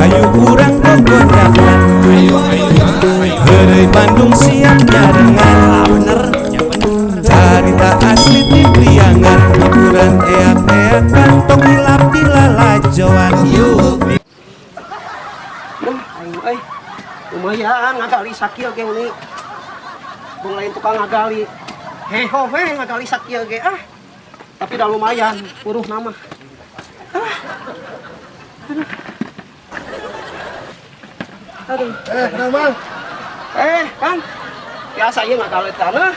hayu kurang gogodakan. Heureuy Bandung siap nyarengan. Bener, ya bener. Carita asli ti Priangan, hiburan eak-eakan, tong hilap di lalajoan. Lumayan ngagali sakieu ge uni. Bung lain tukang ngagali. Heho ngagali sakieu ge Tapi dah lumayan, puruh nama. Aduh. Kenal Bang? Kang. Biasa ieu ngagali tanah.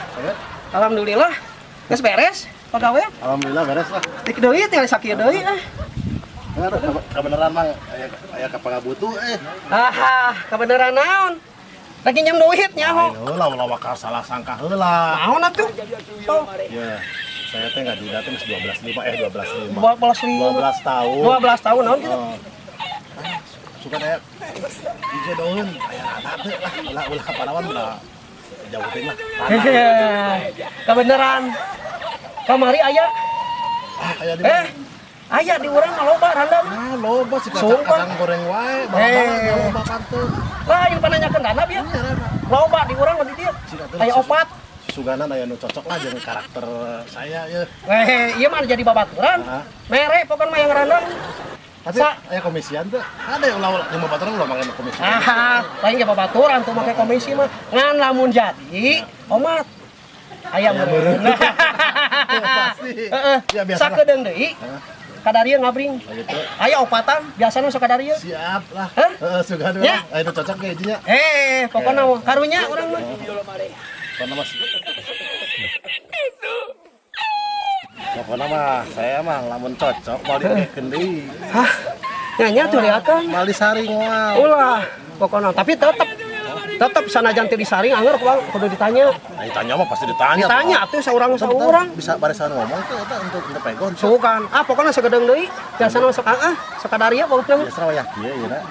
Alhamdulillah. Geus beres pagawe. Alhamdulillah beres lah. Tik deui teh sakieu deui Kebeneran Bang, aya kapangabutuh kebeneran naon? Lagi nyam duit nyaho. Heula ulah wakar salah sangka heula. Naon atuh? Ya, saya teh enggak didateng 12.5 12.5. 12 tahun. 12 tahun naon gitu. Suka aya dijodohin aya anak teh lah ulah kapanawan udah jauh teh mah. Kebeneran. Kamari aya. Aya di mana? Aya di urang loba randam. Loba sih kacang goreng wae, loba pantun. Lain pananyakeun dana bieu. Loba di urang di dieu. Aya opat. Suganan aya nu cocok lah jeung karakter saya ya. Ieu mah jadi babaturan. Mere pokoknya mah yang randam. Tapi aya komisian teh. Ada ulah yang babaturan ulah make komisi. Lain ge babaturan tuh make komisi mah. Ngan lamun jadi omat. Aya meureun. Pasti. Ya biasa. Sakedeung deui. Kadarieu ngabring. Gitu. Aya opatan, biasana sok kadarieu. Siap lah. Sugan ya? Aya nu cocok ge dinya. Pokona karunya urang mah. Pokona Mas. Pokona mah saya mah lamun cocok mau dikeun deui. Nya tuh liakan. Mal disaring moal. Ulah. Pokona tapi tetep sanajan teu disaring anger kudu ditanya. Ditanya mah pasti ditanya. Ditanya atuh saurang-saurang. Bisa barisan ngomong tuh eta untuk pegon. Sukan. Pokona sagedeung deui. Biasana sok sakadarieu pokokna. Biasa wayah kieu yeuna.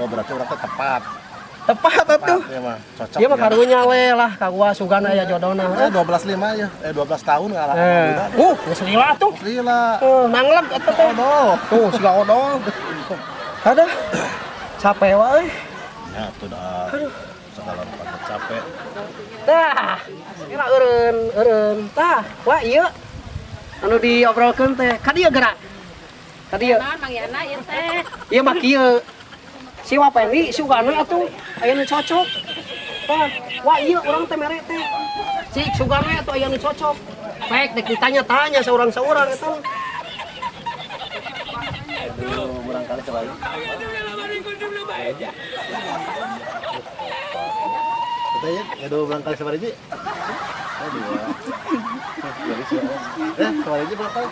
Berarti urang teh tepat. Tepat atuh. Ieu mah cocok. Ieu mah karunya we lah kagua sugan aya jodona. 12.5 ya. 12 tahun ngalah. Geus lila atuh. Lila. Nangleb atuh teh. Tuh siga odol. Aduh. Capek wae. Ya tuh dah. Segala rupa capek. Tah, kira eureun. Tah, wah ieu anu diobrolkeun teh. Ka dieu gerak. Ka dieu. Naon manggihna ieu teh? Ieu mah kieu. Si Wapendi sugana atuh aya nu cocok. Tah, wah ieu urang teh mere teh. Si sugana atuh aya nu cocok. Pek dek ditanya-tanya saurang-saurang eta. Barangkali sekali. Kita ya barangkali sekali ji. Aduh. Sekali aja barangkali.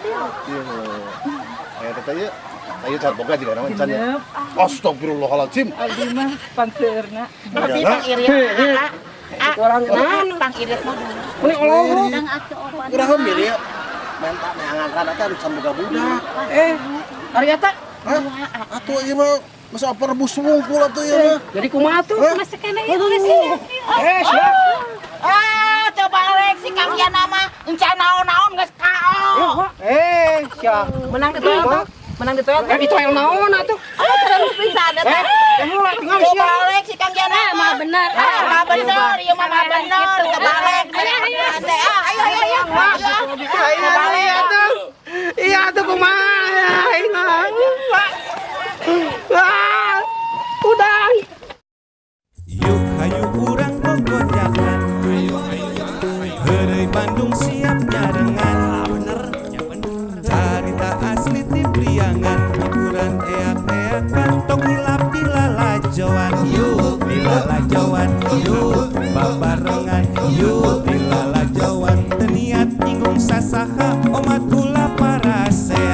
Iya. Kita ya. Ayo cat boga juga nama can ya. Astagfirullahaladzim. Abdi mah pangkeurna. Tapi Kang Irit. Orang naon Kang Irit mah. Meni oloh. Dang atuh opan. Kumaha milih ya. Menta neangan eta anu can boga budak. Ari eta Atuh ieu mah masa apa rebus wungkul atuh ieu mah. jadi kumaha tuh? Masih kene ieu geus. Siap. Coba rek si Kang Yana mah encan naon-naon geus KO. Siap. Menang di toel. Menang di toel. Di toel naon atuh? Terus pisan eta. Heula tinggal Coba siap. rek si Kang Yana mah bener. Mah bener, ieu mah bener. Coba rek. Ayo. Balik atuh. Iya atuh kumaha? Udah. Yuk hayu kurang gogodakan. Heureuy Bandung siap nyarengan. Bener, ya bener. Carita asli ti Priangan, hiburan eak-eakan, tong hilap di lalajoan. Yuk di lalajoan, yuk babarengan, yuk di lalajoan. Teu niat nyinggung sasaha, omat kula parasean.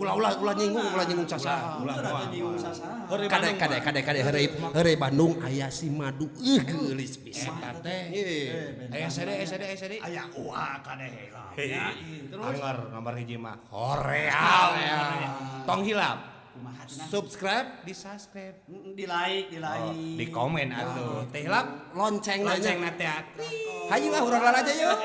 Ulah nyinggung sasaha. Kade heureuy Bandung aya si madu geulis pisan teh. Aya sede. Aya kade heula. Terus nomor hiji mah Korea. Tong hilap. Subscribe, di-subscribe, Di-like. di komen atuh. Teh hilap Lonceng teh. Hayu urang aja yuk.